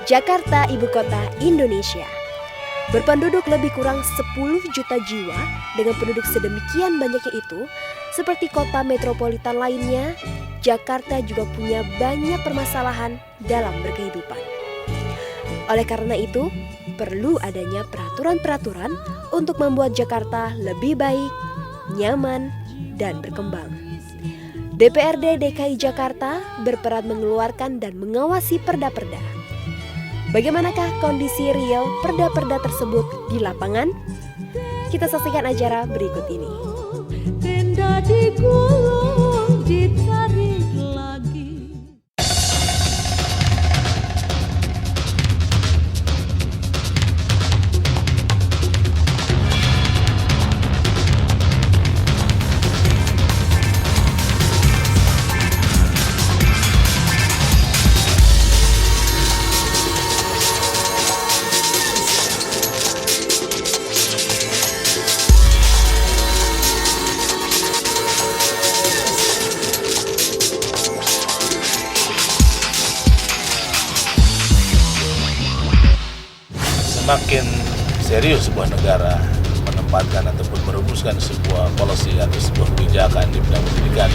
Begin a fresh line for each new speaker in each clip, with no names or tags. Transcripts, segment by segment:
Jakarta, ibu kota Indonesia. Berpenduduk lebih kurang 10 juta jiwa, dengan penduduk sedemikian banyaknya itu, seperti kota metropolitan lainnya, Jakarta juga punya banyak permasalahan dalam berkehidupan. Oleh karena itu, perlu adanya peraturan-peraturan untuk membuat Jakarta lebih baik, nyaman, dan berkembang. DPRD DKI Jakarta berperan mengeluarkan dan mengawasi perda-perda. Bagaimanakah kondisi real perda-perda tersebut di lapangan? Kita saksikan acara berikut ini.
Tenda digulung, ditarik lagi.
Semakin serius sebuah negara menempatkan ataupun merumuskan sebuah policy atau sebuah kebijakan di bidang pendidikan,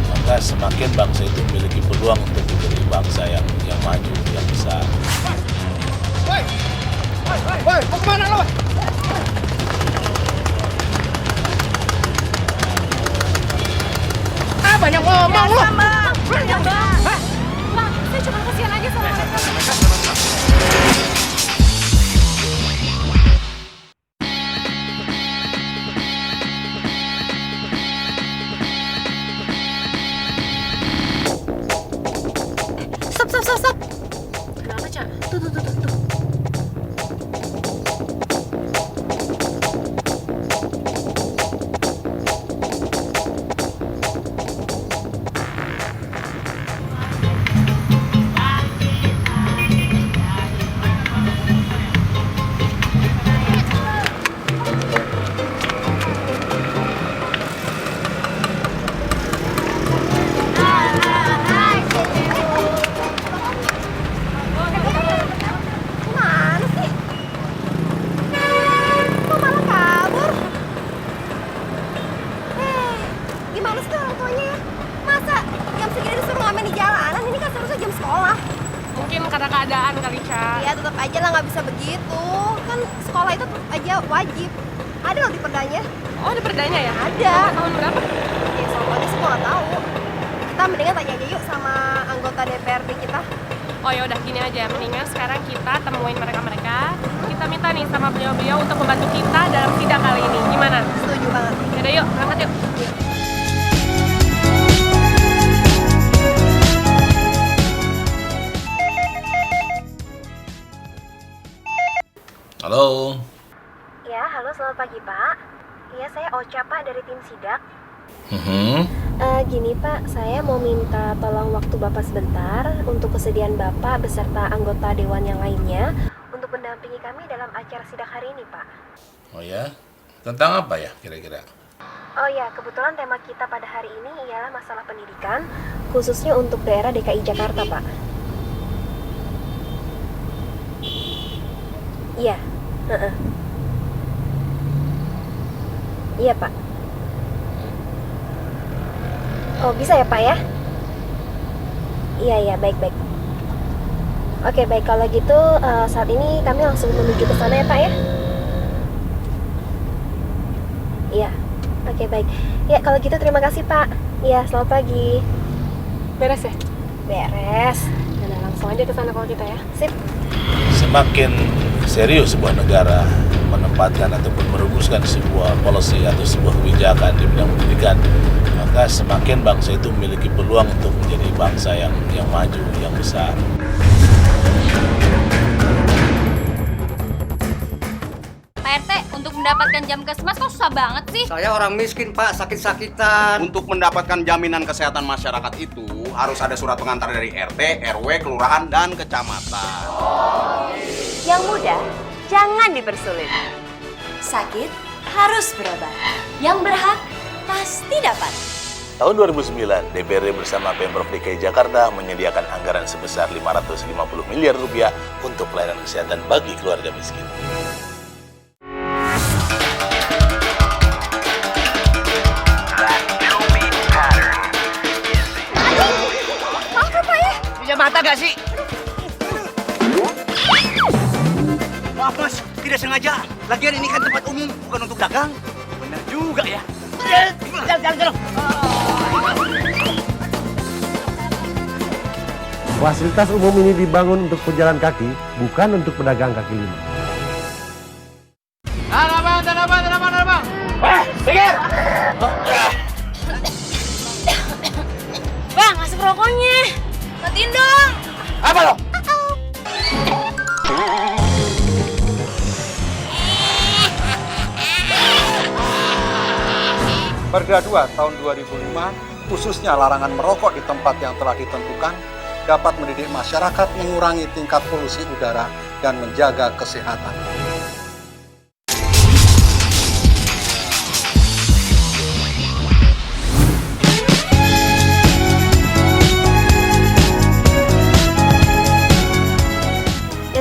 maka semakin bangsa itu memiliki peluang untuk menjadi bangsa yang maju, yang besar.
Woi, mau kemana lo? Banyak ngomong lo.
Bang, saya cuma kasihan aja sama mereka. Stop. Kenapa, Cak? Tuh. Gimana sih orang tuanya ya? Masa jam segini disuruh ngamen di jalanan? Ini kan seharusnya jam sekolah.
Mungkin karena keadaan kali, Ca.
Ya tetap aja lah, nggak bisa begitu. Kan sekolah itu tetap aja wajib. Ada loh di perdanya.
Oh, ada perdanya ya?
Ada.
Tahun berapa?
Ya soalnya sih gue nggak tahu. Kita mendingan tanya aja yuk sama anggota DPRD kita.
Oh ya udah gini aja, mendingan sekarang kita temuin mereka. Kita minta nih sama beliau-beliau untuk membantu kita dalam sidang kali ini. Gimana?
Setuju banget.
Yaudah yuk, berangkat yuk.
Halo.
Ya, halo, selamat pagi Pak. Iya, saya Ocha Pak dari tim sidak. Gini Pak, saya mau minta tolong waktu Bapak sebentar untuk kesediaan Bapak beserta anggota Dewan yang lainnya untuk mendampingi kami dalam acara sidak hari ini Pak.
Oh ya? Tentang apa ya kira-kira?
Oh ya, kebetulan tema kita pada hari ini ialah masalah pendidikan, khususnya untuk daerah DKI Jakarta Pak. Iya, Iya Pak. Oh bisa ya Pak ya? Iya, baik. Oke baik, kalau gitu saat ini kami langsung menuju ke sana ya Pak ya? Iya, oke baik. Ya kalau gitu terima kasih Pak. Iya, selamat pagi.
Beres ya?
Beres.
Yaudah, langsung aja ke sana kalau kita ya.
Sip.
Semakin serius sebuah negara menempatkan ataupun merumuskan sebuah policy atau sebuah kebijakan di bidang pendidikan, maka semakin bangsa itu memiliki peluang untuk menjadi bangsa yang maju, yang besar.
Pak RT, untuk mendapatkan jam kesmas kok susah banget sih?
Saya orang miskin Pak, sakit-sakitan.
Untuk mendapatkan jaminan kesehatan masyarakat itu harus ada surat pengantar dari RT, RW, kelurahan, dan kecamatan.
Yang mudah, jangan dipersulit. Sakit, harus berobat. Yang berhak, pasti dapat.
Tahun 2009, DPRD bersama Pemprov DKI Jakarta menyediakan anggaran sebesar 550 miliar rupiah untuk pelayanan kesehatan bagi keluarga miskin.
Maaf ya Pak ya.
Punya mata gak sih? Maaf Mas, tidak sengaja. Lagian ini kan tempat umum, bukan untuk dagang. Benar juga ya. Jalan.
Fasilitas umum ini dibangun untuk pejalan kaki, bukan untuk pedagang kaki lima.
Tanabang. Pikir.
Bang, asap rokoknya. Matiin dong.
Apa lo?
Perda 2 tahun 2005, khususnya larangan merokok di tempat yang telah ditentukan, dapat mendidik masyarakat mengurangi tingkat polusi udara dan menjaga kesehatan.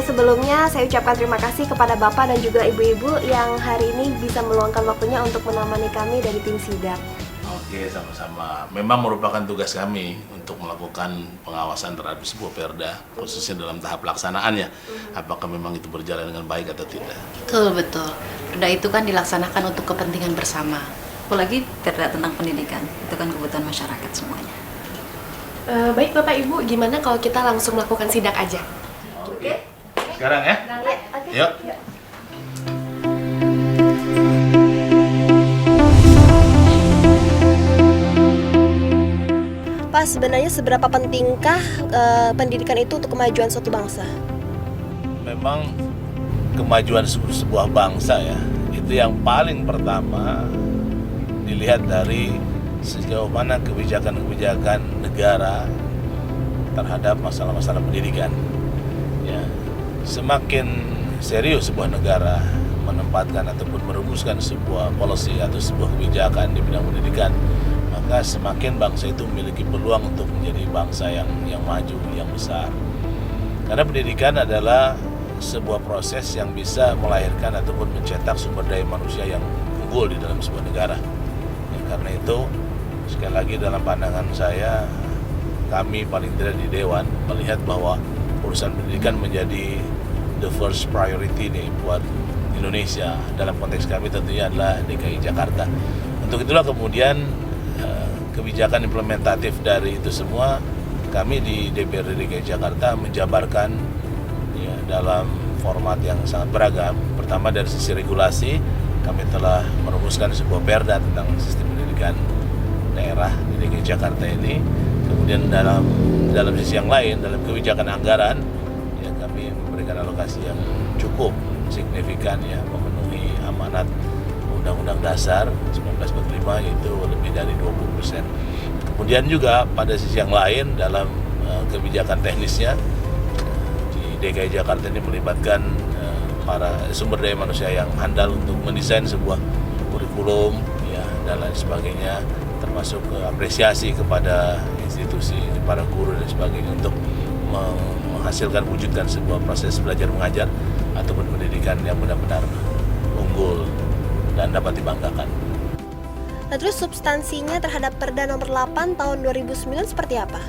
Sebelumnya saya ucapkan terima kasih kepada Bapak dan juga Ibu-Ibu yang hari ini bisa meluangkan waktunya untuk menemani kami dari tim sidak.
Oke, sama-sama. Memang merupakan tugas kami untuk melakukan pengawasan terhadap sebuah perda, khususnya dalam tahap pelaksanaannya. Apakah memang itu berjalan dengan baik atau tidak?
Betul. Perda itu kan dilaksanakan untuk kepentingan bersama. Apalagi perda tentang pendidikan, itu kan kebutuhan masyarakat semuanya.
Baik Bapak Ibu, gimana kalau kita langsung melakukan sidak aja?
Oke. Sekarang ya? Yuk.
Pak, sebenarnya seberapa pentingkah pendidikan itu untuk kemajuan suatu bangsa?
Memang kemajuan sebuah bangsa ya, itu yang paling pertama dilihat dari sejauh mana kebijakan-kebijakan negara terhadap masalah-masalah pendidikan. Ya, semakin serius sebuah negara menempatkan ataupun merumuskan sebuah policy atau sebuah kebijakan di bidang pendidikan, maka semakin bangsa itu memiliki peluang untuk menjadi bangsa yang maju, yang besar. Karena pendidikan adalah sebuah proses yang bisa melahirkan ataupun mencetak sumber daya manusia yang unggul di dalam sebuah negara. Ya, karena itu, sekali lagi dalam pandangan saya, kami paling tidak di Dewan melihat bahwa urusan pendidikan menjadi the first priority nih buat Indonesia. Dalam konteks kami tentunya adalah DKI Jakarta. Untuk itulah kemudian kebijakan implementatif dari itu semua kami di DPRD DKI Jakarta menjabarkan ya, dalam format yang sangat beragam. Pertama dari sisi regulasi, kami telah merumuskan sebuah perda tentang sistem pendidikan daerah di DKI Jakarta ini. Kemudian dalam sisi yang lain, dalam kebijakan anggaran, ya kami memberikan alokasi yang cukup signifikan ya, memenuhi amanat Undang-Undang Dasar 1945 yaitu lebih dari 20%. Kemudian juga pada sisi yang lain dalam kebijakan teknisnya di DKI Jakarta ini melibatkan para sumber daya manusia yang handal untuk mendesain sebuah kurikulum ya dan lain sebagainya, termasuk apresiasi kepada institusi, para guru dan sebagainya untuk menghasilkan wujudkan sebuah proses belajar mengajar ataupun pendidikan yang benar-benar unggul dan dapat dibanggakan.
Nah, terus substansinya terhadap Perda nomor 8 tahun 2009 seperti apa?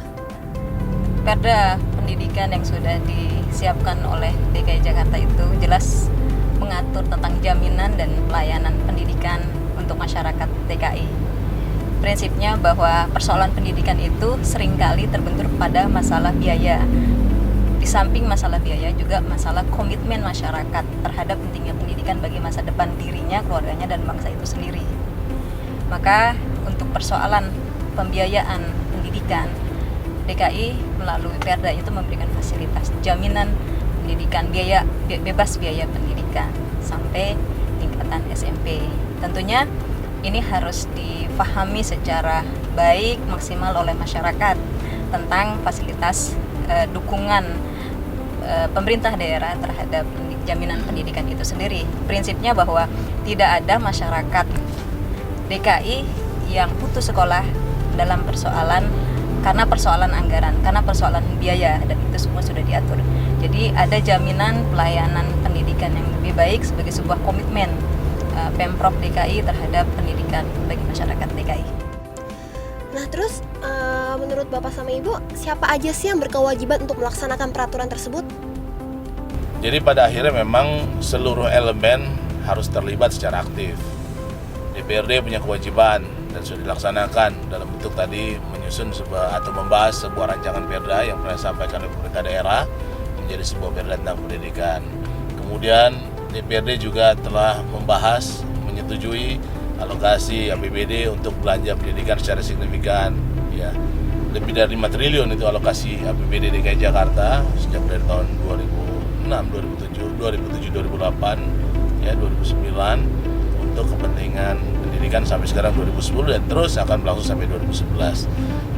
Perda pendidikan yang sudah disiapkan oleh DKI Jakarta itu jelas mengatur tentang jaminan dan pelayanan pendidikan untuk masyarakat DKI. Prinsipnya bahwa persoalan pendidikan itu seringkali terbentur pada masalah biaya. Di samping masalah biaya juga masalah komitmen masyarakat terhadap pentingnya pendidikan bagi masa depan dirinya, keluarganya, dan bangsa itu sendiri. Maka untuk persoalan pembiayaan pendidikan, DKI melalui Perda itu memberikan fasilitas jaminan pendidikan bebas biaya pendidikan sampai tingkatan SMP. Tentunya ini harus difahami secara baik, maksimal oleh masyarakat tentang fasilitas dukungan pemerintah daerah terhadap jaminan pendidikan itu sendiri. Prinsipnya bahwa tidak ada masyarakat DKI yang putus sekolah dalam persoalan karena persoalan anggaran, karena persoalan biaya, dan itu semua sudah diatur. Jadi ada jaminan pelayanan pendidikan yang lebih baik sebagai sebuah komitmen Pemprov DKI terhadap pendidikan bagi masyarakat DKI.
Nah terus menurut Bapak sama Ibu, siapa aja sih yang berkewajiban untuk melaksanakan peraturan tersebut?
Jadi pada akhirnya memang seluruh elemen harus terlibat secara aktif. DPRD punya kewajiban dan sudah dilaksanakan dalam bentuk tadi menyusun atau membahas sebuah rancangan perda yang pernah disampaikan oleh pemerintah daerah menjadi sebuah perda tentang pendidikan. Kemudian DPRD juga telah membahas, menyetujui alokasi APBD untuk belanja pendidikan secara signifikan. Ya, lebih dari 5 triliun itu alokasi APBD DKI Jakarta sejak dari tahun 2006, 2007, 2008, ya 2009 untuk kepentingan pendidikan sampai sekarang 2010 dan terus akan berlangsung sampai 2011.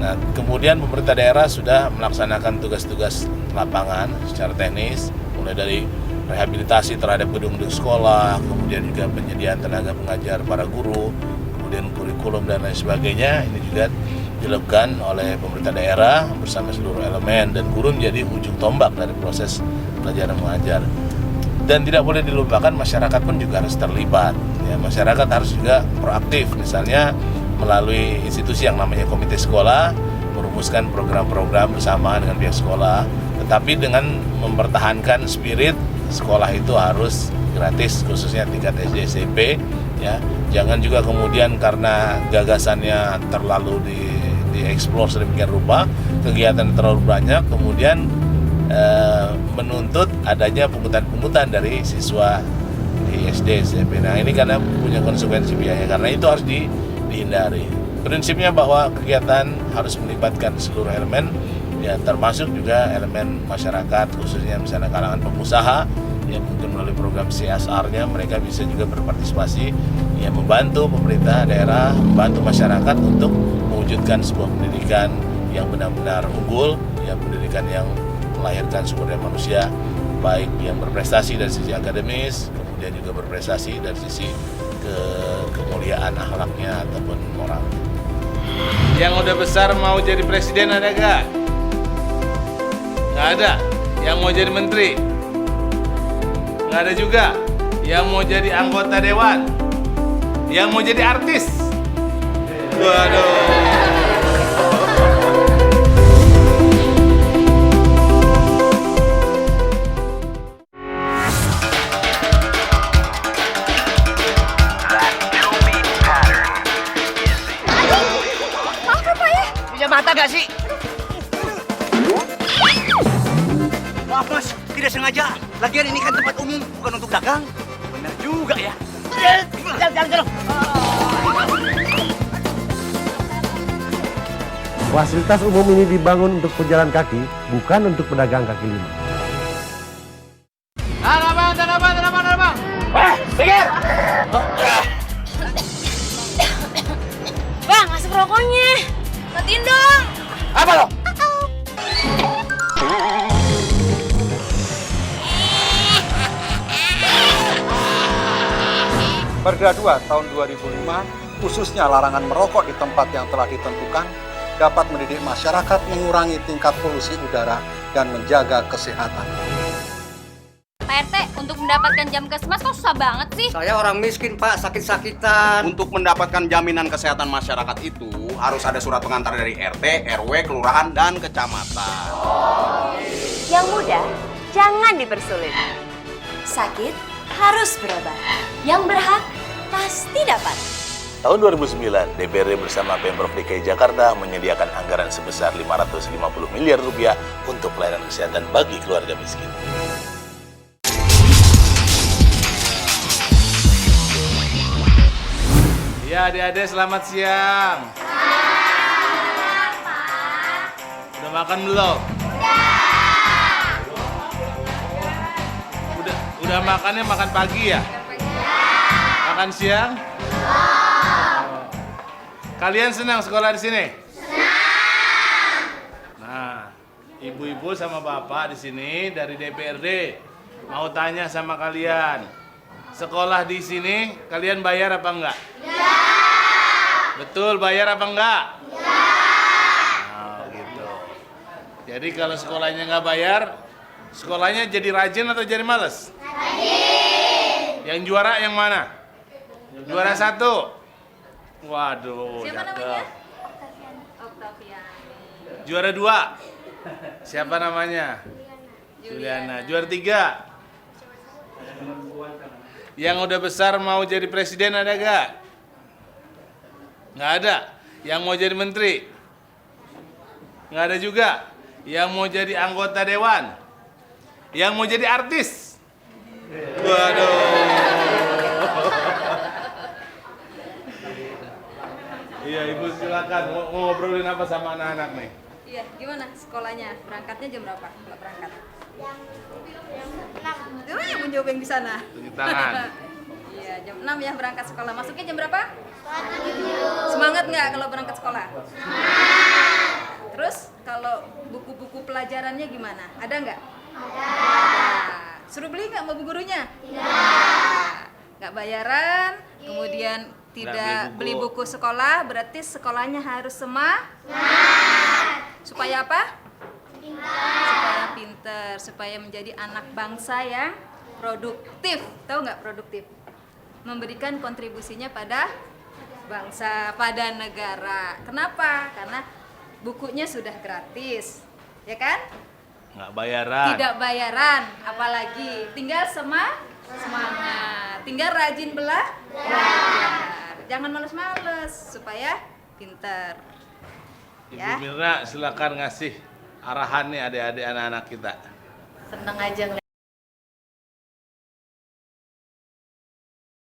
Nah, kemudian pemerintah daerah sudah melaksanakan tugas-tugas lapangan secara teknis, mulai dari rehabilitasi terhadap gedung-gedung sekolah, kemudian juga penyediaan tenaga pengajar para guru, kemudian kurikulum dan lain sebagainya. Ini juga dilakukan oleh pemerintah daerah bersama seluruh elemen dan guru menjadi ujung tombak dari proses belajar dan mengajar. Dan tidak boleh dilupakan masyarakat pun juga harus terlibat. Ya, masyarakat harus juga proaktif, misalnya melalui institusi yang namanya komite sekolah, merumuskan program-program bersama dengan pihak sekolah, tetapi dengan mempertahankan spirit sekolah itu harus gratis, khususnya tingkat SD SMP. Ya, jangan juga kemudian karena gagasannya terlalu dieksplor sedemikian rupa, kegiatan terlalu banyak, kemudian menuntut adanya pungutan-pungutan dari siswa di SD, SMP. Nah, ini karena punya konsekuensi biaya, karena itu harus dihindari. Prinsipnya bahwa kegiatan harus melibatkan seluruh elemen, ya termasuk juga elemen masyarakat, khususnya misalnya kalangan pengusaha, ya mungkin melalui program CSR-nya mereka bisa juga berpartisipasi, ya membantu pemerintah daerah, membantu masyarakat untuk mewujudkan sebuah pendidikan yang benar-benar unggul, ya pendidikan yang melahirkan sumber daya manusia baik yang berprestasi dari sisi akademis, kemudian juga berprestasi dari sisi kemuliaan akhlaknya ataupun moral. Yang udah besar mau jadi presiden ada gak? Gak ada. Yang mau jadi menteri? Gak ada juga. Yang mau jadi anggota dewan? Yang mau jadi artis? Waduh.
Mata gak sih? Maaf mas, tidak sengaja. Lagian ini kan tempat umum, bukan untuk dagang. Benar juga ya. Jalan.
Fasilitas umum ini dibangun untuk pejalan kaki, bukan untuk pedagang kaki lima.
Tanabang. Pikir.
Bang, asap rokoknya. Matiin dong.
Apa lo?
Perda 2 tahun 2005 khususnya larangan merokok di tempat yang telah ditentukan dapat mendidik masyarakat mengurangi tingkat polusi udara dan menjaga kesehatan.
Pak RT, untuk mendapatkan jam kesmas kok susah banget sih?
Saya orang miskin pak, sakit-sakitan.
Untuk mendapatkan jaminan kesehatan masyarakat itu harus ada surat pengantar dari RT, RW, kelurahan, dan kecamatan.
Yang mudah, jangan dipersulit. Sakit, harus berobat. Yang berhak, pasti dapat.
Tahun 2009, DPRD bersama Pemprov DKI Jakarta menyediakan anggaran sebesar 550 miliar rupiah untuk pelayanan kesehatan bagi keluarga miskin. Ya adik-adik, selamat siang. Selamat, Pak. Udah makan belum? Udah makannya makan pagi ya? Makan siang? Kalian senang sekolah di sini? Senang. Nah, ibu-ibu sama bapak di sini dari DPRD mau tanya sama kalian. Sekolah di sini kalian bayar apa enggak? Ya. Betul, bayar apa enggak? Iya. Oh, gitu. Jadi kalau sekolahnya nggak bayar, sekolahnya jadi rajin atau jadi males? Rajin. Yang juara yang mana? Juara 1. Waduh,
Siapa
cakep.
namanya? Oktavian.
Juara 2. Siapa namanya? Juliana. Juara 3. Yang udah besar mau jadi presiden ada gak? Nggak ada. Yang mau jadi menteri? Nggak ada juga. Yang mau jadi anggota dewan? Yang mau jadi artis? Waduh. Iya, Ibu silakan. Mau ngobrolin apa sama anak-anak nih?
Iya, gimana sekolahnya? Berangkatnya jam berapa? Kalau berangkat? Jam 6. Itu yang menjawab yang di sana.
Tunjuk tangan.
Iya, jam 6 ya berangkat sekolah. Masuknya jam berapa? Semangat nggak kalau berangkat sekolah? Terus kalau buku-buku pelajarannya gimana? Ada nggak? Ada. Suruh beli nggak sama bu gurunya? Tidak. Nggak bayaran, kemudian tidak beli buku sekolah, berarti sekolahnya harus semangat. Supaya apa? Supaya pinter, supaya menjadi anak bangsa yang produktif. Tahu nggak produktif? Memberikan kontribusinya pada bangsa, pada negara. Kenapa? Karena bukunya sudah gratis, ya kan?
Nggak bayaran.
Tidak bayaran, apalagi tinggal semangat, tinggal rajin belajar. Jangan males-males supaya pinter.
Ibu
Ya.
Mirna silakan ngasih arahan nih adik-adik anak-anak kita.
Seneng aja ngeliat